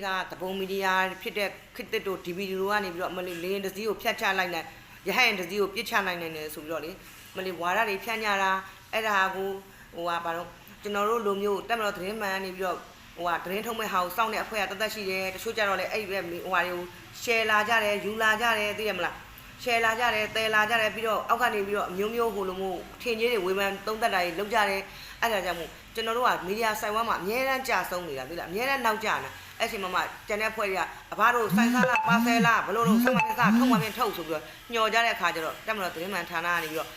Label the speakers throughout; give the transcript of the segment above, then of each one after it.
Speaker 1: ကသဘုံမီဒီယာဖြစ်တဲ့ခစ်တစ်တို့ DVD တို့ကနေပြီးတော့မလေးလင်းတစည်းကိုဖြတ်ချလိုက်နိုင်ရဟန်တစည်းကိုပြစ်ချနိုင်တယ်ဆိုပြီးတော့လေမလေးဝါရတွေဖြန့်ညတာအဲ့ဒါကိုဟိုဟာဘာလို့ကျွန်တော်တို့လိုမျိုးတက်မတော်သတင်းမှန်နေပြီးတော့ဟိုဟာသတင်းထုံးမဲ့ဟာကိုစောင့်တဲ့အဖွဲ့ကတသက်ရှိတယ်တချို့ကြတော့လေအဲ့ဒီဟိုဟာတွေကို share လာကြတယ်ယူလာကြတယ်သိရမလား share လာကြတယ်တဲလာကြတယ်ပြီးတော့အောက်ကနေပြီးတော့အမျိုးမျိုးဟိုလိုမျိုးထင်ကြီးတွေဝေဖန်သုံးသက်တာတွေလုပ်ကြတယ်အဲ့ဒါကြောင့်မို့ကျွန်တော်တို့ကမီဒီယာဆိုင်ဝမ်မှာအများအားကြာဆုံးနေတာသိလားအများအားနောက်ကျနေအဲ့ချိန်မှာကျန်တဲ့ဖွဲ့တွေကအဘတို့ဆိုင်စားလားပါဆယ်လားဘလို့လို့ဆက်မနေစားထုံမှပြင်ထုတ်ဆိုပြီးတော့ညှော်ကြတဲ့အခါကျတော့တက်မလို့သတင်းမှန်ဌာနကနေပြီးတော့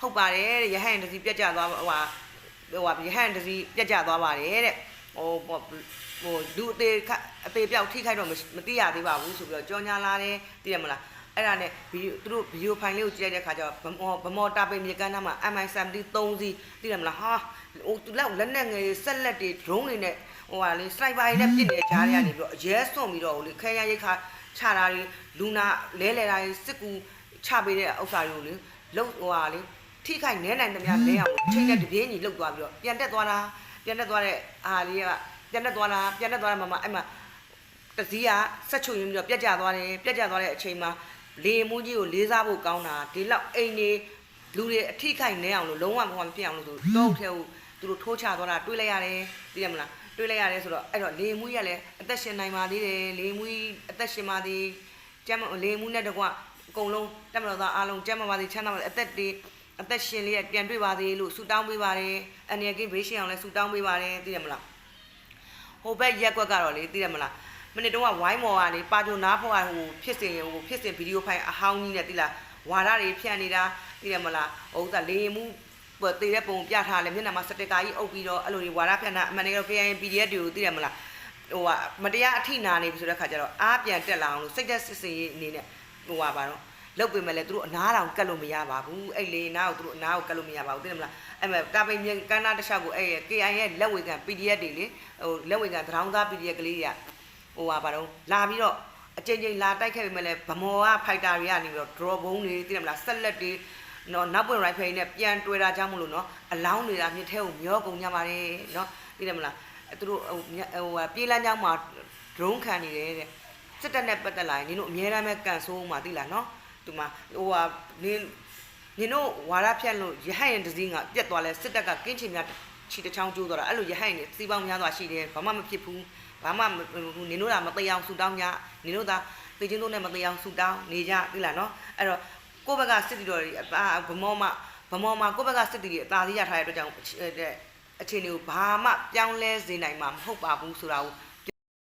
Speaker 1: ဟုတ်ပါတယ်တဲ့ရဟန်တစီပြက်ကြသွားဟိုရဟန်တစီပြက်ကြသွားပါတယ်တဲ့ဟိုလူအသေးပြောက်ထိခိုက်တော့မသိရသေးပါဘူးဆိုပြီးတော့ကြော်ညာလာတယ်သိရမလားအဲ့ဒါနဲ့သူတို့ဗီဒီယိုဖိုင်လေးကိုကြည့်လိုက်တဲ့အခါကျတော့ဗမော်တာပိန်မြေကမ်းသားမှာ MI73 3စီးသိတယ်မလားဟာဟိုသူလက်နဲ့ငယ်ဆက်လက်တွေ drone တွေနဲ့ဟိုဟာလေ sniper တွေနဲ့ပစ်နေကြရနေပြီးတော့အရဲစွန့်ပြီးတော့ဟိုလေခဲရရိတ်ခါချတာတွေလူနာလဲတာတွေစစ်ကူချပေးတဲ့ဥစ္စာတွေကိုလေလုံဟိုဟာလေထိခိုက်နဲနိုင်သမျှလဲအောင်ချိန်တဲ့တပြင်းကြီးလှုပ်သွားပြီးတော့ပြန်တက်သွားတဲ့အားလေးကပြန်တက်သွားမှာအဲ့မှာတစည်းကဆက်ချုပ်ရင်းပြီးတော့ပြက်ကျသွားတဲ့အချိန်မှာလေမူးကြီးကိုလေးစားဖို့ကောင်းတာဒီလောက်အိမ်နေလူတွေအထိခိုက်နေအောင်လို့လုံးဝမဖြစ်အောင်လို့ဆိုတော့ထဲကိုသူတို့ထိုးချသွားတာတွေးလိုက်ရတယ်သိရမလားတွေးလိုက်ရတယ်ဆိုတော့အဲ့တော့လေမူးကြီးကလည်းအသက်ရှင်နိုင်ပါသေးတယ်လေမူးကြီးအသက်ရှင်ပါသေးကျမ်းလေမူးနဲ့တကွအကုန်လုံးတက်မတော်သားအားလုံးကျမ်းပါသေးချမ်းသာပါသေးအသက်ရှင်လေးပြန်တွေ့ပါသေးလို့ဆုတောင်းပေးပါတယ်အနေကင်းဘေးရှင်အောင်လည်းဆုတောင်းပေးပါတယ်သိရမလားဟိုဘက်ရက်ကွက်ကတော့လေသိရမလားမနေ့တုန်းကဝိုင်းမော်ကနေပါဂျိုနာဖော်ဟိုဖြစ်စဉ်ဗီဒီယိုဖိုင်အဟောင်းကြီးနဲ့သိလားဝါရတွေဖြန့်နေတာသိရမလားဟိုကလေမှုတေတဲ့ပုံပြထားလဲမျက်နှာမှာစတစ်ကာကြီးအုပ်ပြီးတော့အဲ့လိုတွေဝါရဖြန့်တာအမှန်တကယ်တော့ KIN PDF တွေကိုသိရမလားဟိုကမတရားအထိနာနေပြီဆိုတဲ့ခါကျတော့အားပြန်တက်လာအောင်လို့စိတ်သက်စစ်စစ်ရေးအနေနဲ့ဟိုပါတော့လုတ်ပေမဲ့လည်းသူတို့အနားတောင်ကတ်လို့မရပါဘူးအဲ့လေနားကိုသူတို့အနားကိုကတ်လို့မရပါဘူးသိတယ်မလားအဲ့မဲ့တာပိန်ကန်းနာတစ်လျှောက်ကိုအဲ့ KIN ရဲ့လက်ဝေခံ PDF တွေလေဟိုလက်ဝေခံသရောင်းသား PDF ကလေးတွေကဟိုပါတော့လာပြီးတော့အချိန်ချင်းလာတိုက်ခဲ့ပေမဲ့လည်းဗမော်ကဖိုက်တာတွေကနေပြီးတော့ draw ဘုံတွေသိတယ်မလားဆက်လက်တွေနော်နောက်ပွင့် rifle နဲ့ပြန်တွေ့တာကြောင့်မလို့နော်အလောင်းနေတာမြစ်ထဲကိုမျောကုန်ကြပါတယ်နော်သိတယ်မလားသူတို့ဟိုပြေးလမ်းကြောင်းမှာ drone ခံနေတယ်တဲ့စစ်တပ်နဲ့ပတ်သက်လာရင်နင်တို့အများအားပဲကန်ဆိုးမှာသိလားနော်ဒီမှာဟိုနင်တို့ဝါရဖြတ်လို့ရဟတ်ရင်တစည်းကပြက်သွားလဲစစ်တပ်ကကင်းချင်များချီတချောင်းကျိုးသွားတာအဲ့လိုရဟတ်ရင်စီးပေါင်းများစွာရှိတယ်ဘာမှမဖြစ်ဘူးဘာမှနင်တို့ကမသိအောင်ဆူတောင်းကြနင်တို့သာသိချင်းတို့နဲ့မသိအောင်ဆူတောင်းနေကြသိလားနော်အဲ့တော့ကိုယ့်ဘက်ကစစ်တီတော်တွေဗမော်မှာကိုယ့်ဘက်ကစစ်တီတွေအသာစီးရထားတဲ့အတွက်ကြောင့်အခြေအနေကိုဘာမှပြောင်းလဲစေနိုင်မှာမဟုတ်ပါဘူးဆိုတာကို